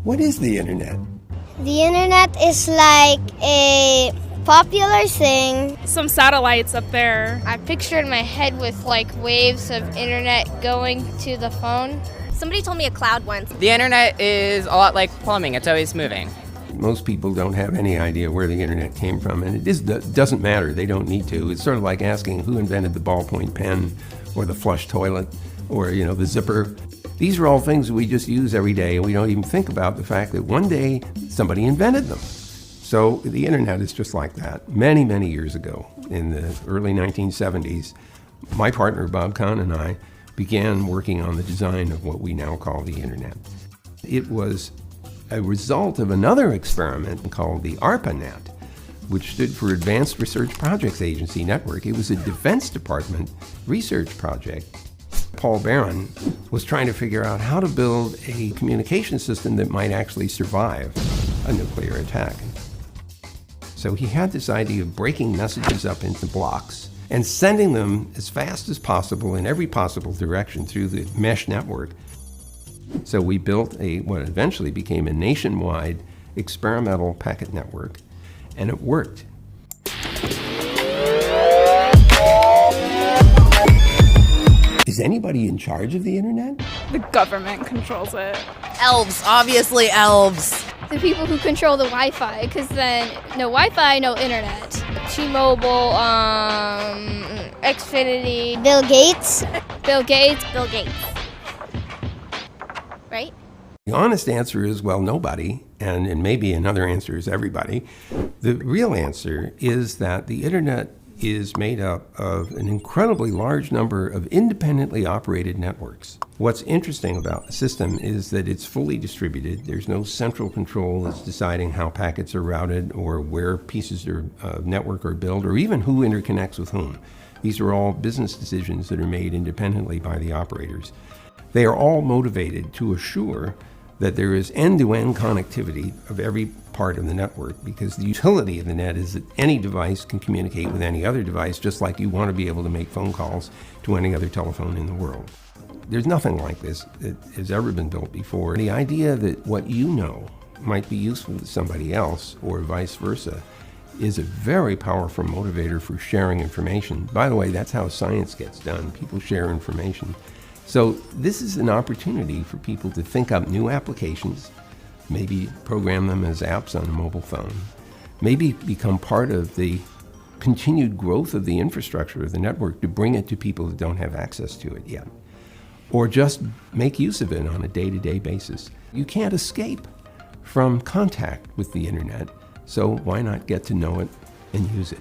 What is the internet? The internet is like a popular thing. Some satellites up there. I picture in my head with like waves of internet going to the phone. Somebody told me a cloud once. The internet is a lot like plumbing. It's always moving. Most people don't have any idea where the internet came from, and it doesn't matter. They don't need to. It's sort of like asking who invented the ballpoint pen or the flush toilet or, the zipper. These are all things we just use every day, and we don't even think about the fact that one day somebody invented them. So the internet is just like that. Many, many years ago, in the early 1970s, my partner Bob Kahn and I began working on the design of what we now call the internet. It was a result of another experiment called the ARPANET, which stood for Advanced Research Projects Agency Network. It was a Defense Department research project. Paul Barron was trying to figure out how to build a communication system that might actually survive a nuclear attack. So he had this idea of breaking messages up into blocks and sending them as fast as possible in every possible direction through the mesh network. So we built what eventually became a nationwide experimental packet network, and it worked. Is anybody in charge of the internet? The government controls it. Elves, obviously elves. The people who control the Wi-Fi, because then no Wi-Fi, no internet. T-Mobile, Xfinity, Bill Gates. Bill Gates. Bill Gates. Right? The honest answer is, well, nobody, and maybe another answer is everybody. The real answer is that the internet is made up of an incredibly large number of independently operated networks. What's interesting about the system is that it's fully distributed. There's no central control that's deciding how packets are routed or where pieces of network are built or even who interconnects with whom. These are all business decisions that are made independently by the operators. They are all motivated to assure that there is end-to-end connectivity of every part of the network, because the utility of the net is that any device can communicate with any other device, just like you want to be able to make phone calls to any other telephone in the world. There's nothing like this that has ever been built before. The idea that what you know might be useful to somebody else, or vice versa, is a very powerful motivator for sharing information. By the way, that's how science gets done. People share information. So this is an opportunity for people to think up new applications, maybe program them as apps on a mobile phone, maybe become part of the continued growth of the infrastructure of the network to bring it to people that don't have access to it yet, or just make use of it on a day-to-day basis. You can't escape from contact with the internet, so why not get to know it and use it?